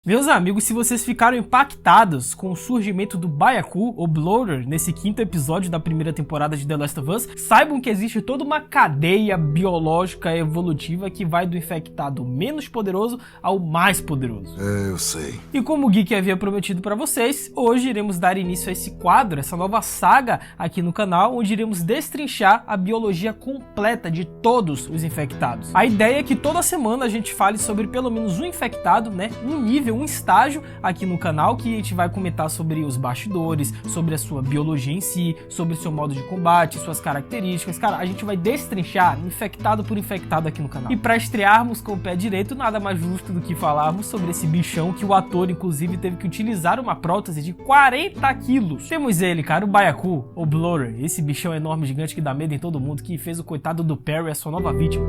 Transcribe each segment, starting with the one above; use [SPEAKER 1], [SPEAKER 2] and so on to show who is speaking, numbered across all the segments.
[SPEAKER 1] Meus amigos, se vocês ficaram impactados com o surgimento do Byaku, ou Bloater, nesse quinto episódio da primeira temporada de The Last of Us, saibam que existe toda uma cadeia biológica evolutiva que vai do infectado menos poderoso ao mais poderoso.
[SPEAKER 2] Eu sei.
[SPEAKER 1] E como o Geek havia prometido para vocês, hoje iremos dar início a esse quadro, essa nova saga aqui no canal, onde iremos destrinchar a biologia completa de todos os infectados. A ideia é que toda semana a gente fale sobre pelo menos um infectado, né, um nível, um estágio aqui no canal, que a gente vai comentar sobre os bastidores, sobre a sua biologia em si, sobre o seu modo de combate, suas características. Cara, a gente vai destrinchar infectado por infectado aqui no canal. E para estrearmos com o pé direito, nada mais justo do que falarmos sobre esse bichão que o ator, inclusive, teve que utilizar uma prótese de 40 quilos. Temos ele, cara, o Byaku, ou Bloater, esse bichão enorme, gigante que dá medo em todo mundo, que fez o coitado do Perry a sua nova vítima.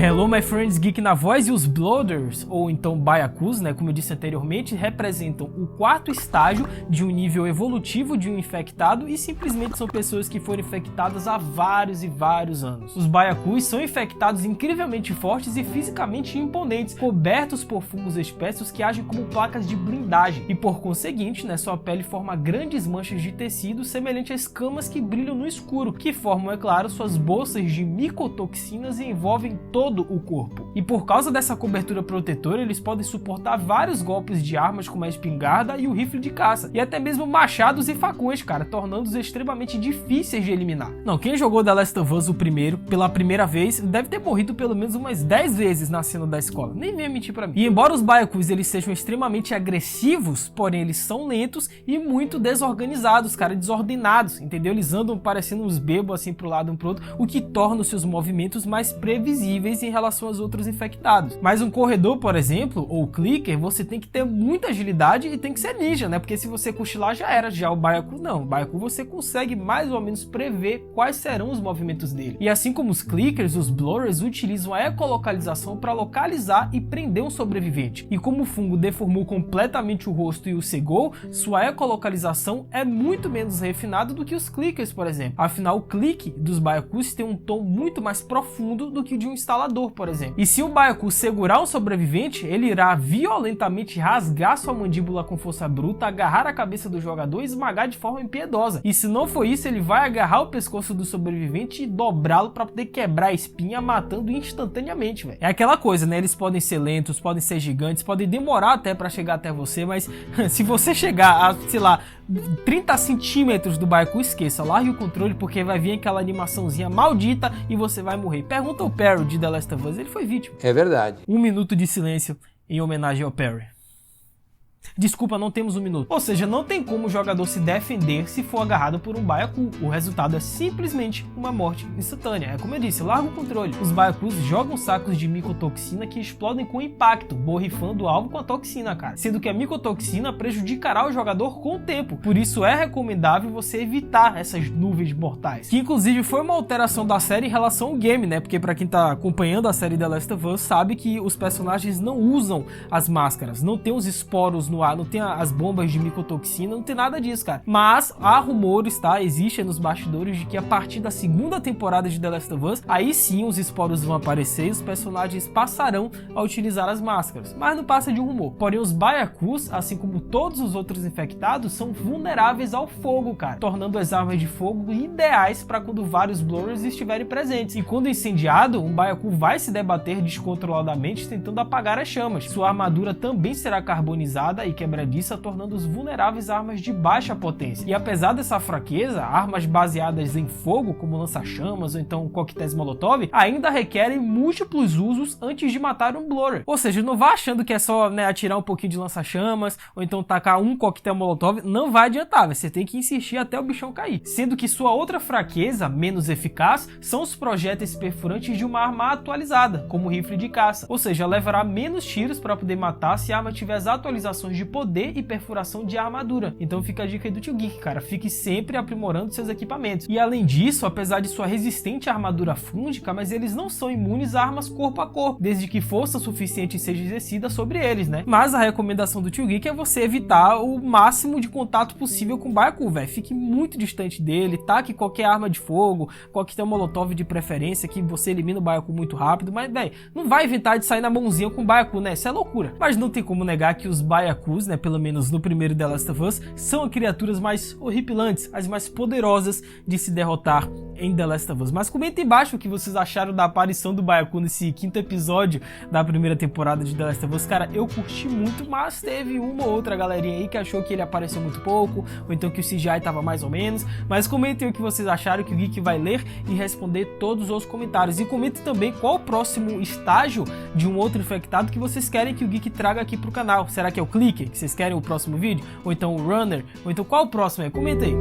[SPEAKER 1] Hello my friends, Geek na voz, e os Bloaters, ou então Byakus, né, como eu disse anteriormente, representam o quarto estágio de um nível evolutivo de um infectado e simplesmente são pessoas que foram infectadas há vários e vários anos. Os Byakus são infectados incrivelmente fortes e fisicamente imponentes, cobertos por fungos espessos que agem como placas de blindagem e por conseguinte, né, sua pele forma grandes manchas de tecido semelhante a escamas que brilham no escuro, que formam, é claro, suas bolsas de micotoxinas e envolvem todo o corpo. E por causa dessa cobertura protetora, eles podem suportar vários golpes de armas como a espingarda e o rifle de caça, e até mesmo machados e facões, cara, tornando-os extremamente difíceis de eliminar. Não, quem jogou The Last of Us o primeiro, pela primeira vez, deve ter morrido pelo menos umas 10 vezes na cena da escola, nem venha mentir pra mim. E embora os Byakus eles sejam extremamente agressivos, porém eles são lentos e muito desorganizados, cara, desordenados, entendeu? Eles andam parecendo uns bebos assim pro lado e pro outro, o que torna os seus movimentos mais previsíveis em relação aos outros infectados. Mas um corredor, por exemplo, ou clicker, você tem que ter muita agilidade e tem que ser ninja, né? Porque se você cochilar já era, já o Byaku não. O Byaku você consegue mais ou menos prever quais serão os movimentos dele. E assim como os clickers, os Bloaters utilizam a ecolocalização para localizar e prender um sobrevivente. E como o fungo deformou completamente o rosto e o cegou, sua ecolocalização é muito menos refinada do que os clickers, por exemplo. Afinal, o clique dos Byakus tem um tom muito mais profundo do que o de um instalador, por exemplo. E se o Byaku segurar um sobrevivente, ele irá violentamente rasgar sua mandíbula com força bruta, agarrar a cabeça do jogador e esmagar de forma impiedosa. E se não for isso, ele vai agarrar o pescoço do sobrevivente e dobrá-lo para poder quebrar a espinha, matando instantaneamente, velho. É aquela coisa, né? Eles podem ser lentos, podem ser gigantes, podem demorar até para chegar até você, mas se você chegar a, sei lá, 30 centímetros do Byaku, esqueça, largue o controle, porque vai vir aquela animaçãozinha maldita e você vai morrer. Pergunta ao Perry de The Last of Us, ele foi vítima.
[SPEAKER 3] É verdade.
[SPEAKER 1] 1 minuto de silêncio em homenagem ao Perry. Desculpa, não temos 1 minuto. Ou seja, não tem como o jogador se defender se for agarrado por um Byaku. O resultado é simplesmente uma morte instantânea. É como eu disse, larga o controle. Os Byakus jogam sacos de micotoxina que explodem com impacto, borrifando o alvo com a toxina, cara. Sendo que a micotoxina prejudicará o jogador com o tempo. Por isso é recomendável você evitar essas nuvens mortais. Que inclusive foi uma alteração da série em relação ao game, né? Porque pra quem tá acompanhando a série The Last of Us sabe que os personagens não usam as máscaras, não tem os esporos no ar, não tem as bombas de micotoxina, não tem nada disso, cara. Mas há rumores, tá? Existe nos bastidores de que a partir da segunda temporada de The Last of Us, aí sim os esporos vão aparecer e os personagens passarão a utilizar as máscaras. Mas não passa de um rumor. Porém, os Byakus, assim como todos os outros infectados, são vulneráveis ao fogo, cara, tornando as armas de fogo ideais para quando vários Bloaters estiverem presentes. E quando incendiado, um Byaku vai se debater descontroladamente tentando apagar as chamas. Sua armadura também será carbonizada e quebradiça, tornando-os vulneráveis a armas de baixa potência. E apesar dessa fraqueza, armas baseadas em fogo, como lança-chamas ou então coquetéis Molotov, ainda requerem múltiplos usos antes de matar um Bloater. Ou seja, não vá achando que é só, né, atirar um pouquinho de lança-chamas ou então tacar um coquetel Molotov, não vai adiantar, você tem que insistir até o bichão cair. Sendo que sua outra fraqueza, menos eficaz, são os projéteis perfurantes de uma arma atualizada, como o rifle de caça. Ou seja, levará menos tiros para poder matar se a arma tiver as atualizações ações de poder e perfuração de armadura. Então fica a dica aí do Tio Geek, cara, fique sempre aprimorando seus equipamentos. E além disso, apesar de sua resistente armadura fúngica, mas eles não são imunes a armas corpo a corpo, desde que força suficiente seja exercida sobre eles, né? Mas a recomendação do Tio Geek é você evitar o máximo de contato possível com o Byaku, velho. Fique muito distante dele, taque qualquer arma de fogo, qualquer molotov de preferência, que você elimina o Byaku muito rápido, mas, velho, não vai inventar de sair na mãozinha com o Byaku, né? Isso é loucura. Mas não tem como negar que os Byakus, né, pelo menos no primeiro The Last of Us, são as criaturas mais horripilantes, as mais poderosas de se derrotar em The Last of Us. Mas comenta embaixo o que vocês acharam da aparição do Byaku nesse quinto episódio da primeira temporada de The Last of Us. Cara, eu curti muito, mas teve uma ou outra galerinha aí que achou que ele apareceu muito pouco, ou então que o CGI tava mais ou menos. Mas comentem o que vocês acharam, que o Geek vai ler e responder todos os comentários. E comentem também qual o próximo estágio de um outro infectado que vocês querem que o Geek traga aqui pro canal. Será que é o Clicker, que vocês querem o próximo vídeo? Ou então o Runner? Ou então qual o próximo é? Comenta aí.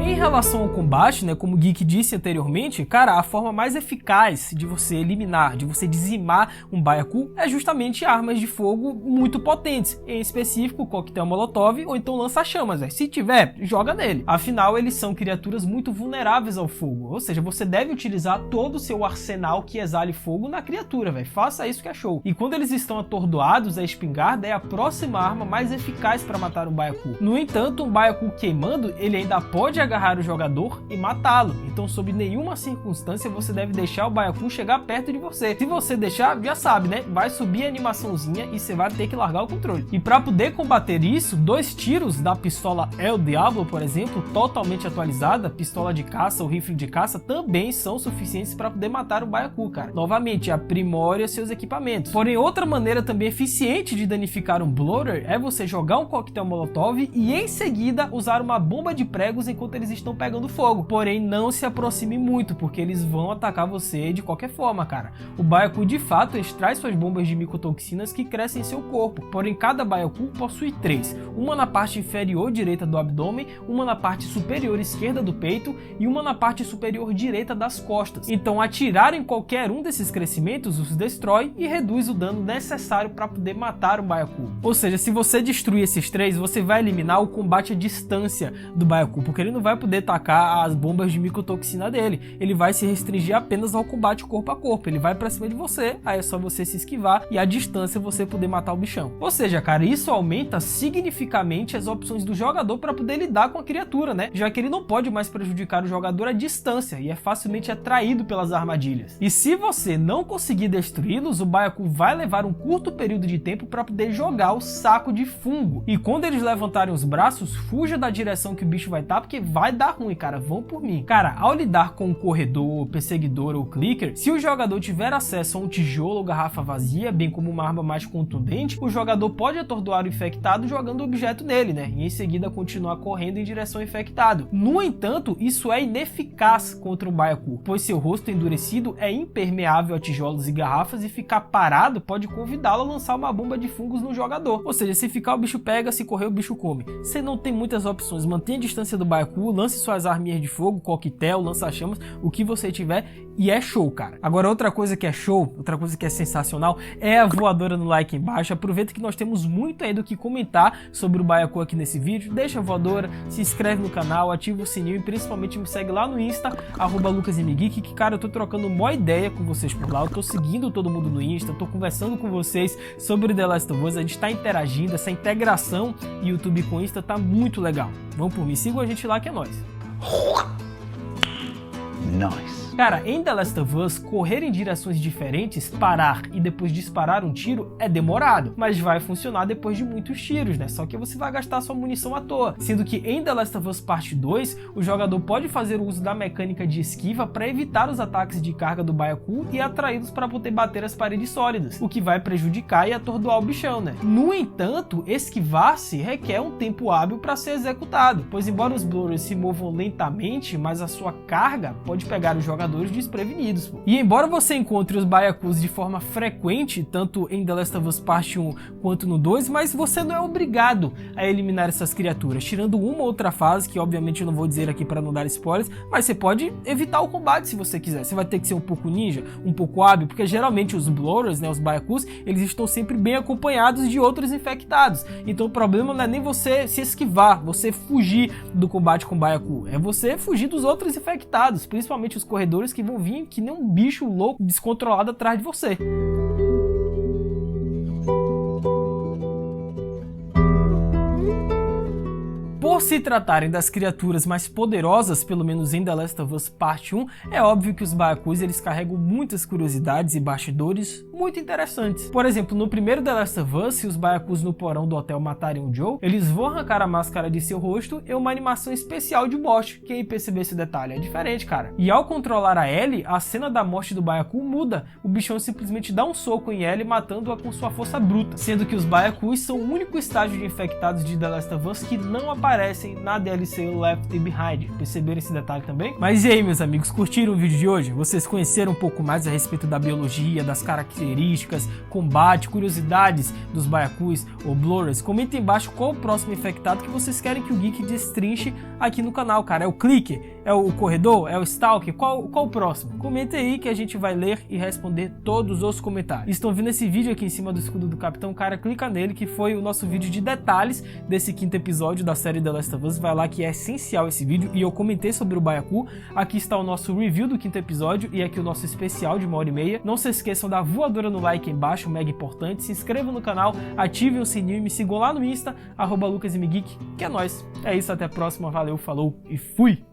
[SPEAKER 1] Em relação ao combate, né, como o Geek disse anteriormente, cara, a forma mais eficaz de você eliminar, de você dizimar um Byaku é justamente armas de fogo muito potentes, em específico coquetel molotov ou então lança-chamas, velho. Se tiver, joga nele. Afinal, eles são criaturas muito vulneráveis ao fogo, ou seja, você deve utilizar todo o seu arsenal que exale fogo na criatura, velho. Faça isso que é show. E quando eles estão atordoados, a espingarda é a próxima arma mais eficaz para matar um Byaku. No entanto, um Byaku queimando, ele ainda pode agarrar o jogador e matá-lo. Então, sob nenhuma circunstância, você deve deixar o Byaku chegar perto de você. Se você deixar, já sabe, né? Vai subir a animaçãozinha e você vai ter que largar o controle. E para poder combater isso, 2 tiros da pistola El Diablo, por exemplo, totalmente atualizada, pistola de caça ou rifle de caça, também são suficientes para poder matar o Byaku, cara. Novamente, aprimore seus equipamentos. Porém, outra maneira também eficiente de danificar um bloater é você jogar um coquetel molotov e em seguida usar uma bomba de pregos enquanto eles estão pegando fogo. Porém, não se aproxime muito, porque eles vão atacar você de qualquer forma, cara. O Byaku de fato extrai suas bombas de micotoxinas que crescem em seu corpo. Porém, cada Byaku possui 3. Uma na parte inferior direita do abdômen, uma na parte superior esquerda do peito e uma na parte superior direita das costas. Então, atirar em qualquer um desses crescimentos os destrói e reduz o dano necessário para poder matar o Byaku. Ou seja, se você destruir esses 3, você vai eliminar o combate à distância do Byaku, porque ele não vai poder tacar as bombas de micotoxina dele. Ele vai se restringir apenas ao combate corpo a corpo. Ele vai pra cima de você, aí é só você se esquivar e à distância você poder matar o bichão. Ou seja, cara, isso aumenta significativamente as opções do jogador para poder lidar com a criatura, né? Já que ele não pode mais prejudicar o jogador à distância e é facilmente atraído pelas armadilhas. E se você não conseguir destruí-los, o Byaku vai levar um curto período de tempo para poder jogar o saco de fungo. E quando eles levantarem os braços, fuja da direção que o bicho vai estar, porque vai dar ruim, cara, vão por mim. Cara, ao lidar com um corredor, perseguidor ou clicker, se o jogador tiver acesso a um tijolo ou garrafa vazia, bem como uma arma mais contundente, o jogador pode atordoar o infectado jogando o objeto nele, né? E em seguida continuar correndo em direção ao infectado. No entanto, isso é ineficaz contra o Byaku, pois seu rosto endurecido é impermeável a tijolos e garrafas e ficar parado pode convidá-lo a lançar uma bomba de fungos no jogador. Ou seja, se ficar o bicho pega, se correr o bicho come. Você não tem muitas opções, mantenha a distância do Byaku, lance suas arminhas de fogo, coquetel, lança-chamas, o que você tiver e é show, cara. Agora, outra coisa que é show, outra coisa que é sensacional é a voadora no like embaixo. Aproveita que nós temos muito ainda o que comentar sobre o Byaku aqui nesse vídeo. Deixa a voadora, se inscreve no canal, ativa o sininho e principalmente me segue lá no Insta, @LucasMGeek, que, cara, eu tô trocando uma ideia com vocês por lá. Eu tô seguindo todo mundo no Insta, tô conversando com vocês sobre The Last of Us, a gente tá interagindo, essa integração YouTube com Insta tá muito legal. Vamos por mim, sigam a gente lá que é nóis. Nice. Cara, em The Last of Us, correr em direções diferentes, parar e depois disparar um tiro é demorado, mas vai funcionar depois de muitos tiros, né? Só que você vai gastar sua munição à toa. Sendo que em The Last of Us Parte 2, o jogador pode fazer o uso da mecânica de esquiva para evitar os ataques de carga do Byaku e atraí-los para poder bater as paredes sólidas, o que vai prejudicar e atordoar o bichão, né? No entanto, esquivar-se requer um tempo hábil para ser executado, pois embora os bloaters se movam lentamente, mas a sua carga pode pegar o jogador jogadores desprevenidos, pô. E embora você encontre os Byakus de forma frequente, tanto em The Last of Us Part 1 quanto no 2, mas você não é obrigado a eliminar essas criaturas, tirando uma ou outra fase, que obviamente eu não vou dizer aqui para não dar spoilers, mas você pode evitar o combate se você quiser. Você vai ter que ser um pouco ninja, um pouco hábil, porque geralmente os Bloaters, né, os Byakus, eles estão sempre bem acompanhados de outros infectados. Então o problema não é nem você se esquivar, você fugir do combate com Byaku, é você fugir dos outros infectados, principalmente os corredores que vão vir que nem um bicho louco, descontrolado atrás de você. Por se tratarem das criaturas mais poderosas, pelo menos em The Last of Us Part 1, é óbvio que os Byakus eles carregam muitas curiosidades e bastidores muito interessantes. Por exemplo, no primeiro The Last of Us, se os Byakus no porão do hotel matarem o Joe, eles vão arrancar a máscara de seu rosto e uma animação especial de morte. Quem percebeu esse detalhe? É diferente, cara. E ao controlar a Ellie, a cena da morte do Byaku muda. O bichão simplesmente dá um soco em Ellie, matando-a com sua força bruta. Sendo que os Byakus são o único estágio de infectados de The Last of Us que não aparecem na DLC Left Behind. Perceberam esse detalhe também? Mas e aí, meus amigos, curtiram o vídeo de hoje? Vocês conheceram um pouco mais a respeito da biologia, das características, combate, curiosidades dos Byakus ou Bloaters? Comentem embaixo qual o próximo infectado que vocês querem que o Geek destrinche aqui no canal, cara. É o Clicker? É o Corredor? É o Stalker? Qual o próximo? Comentem aí que a gente vai ler e responder todos os comentários. Estão vendo esse vídeo aqui em cima do escudo do Capitão? Cara, clica nele, que foi o nosso vídeo de detalhes desse 5º episódio da série The Last of Us. Vai lá que é essencial esse vídeo e eu comentei sobre o Byaku. Aqui está o nosso review do 5º episódio e aqui o nosso especial de 1h30. Não se esqueçam da voadora no like aí embaixo, mega importante. Se inscrevam no canal, ativem o sininho e me sigam lá no Insta, @LucasMGeek, que é nóis. É isso, até a próxima, valeu, falou e fui!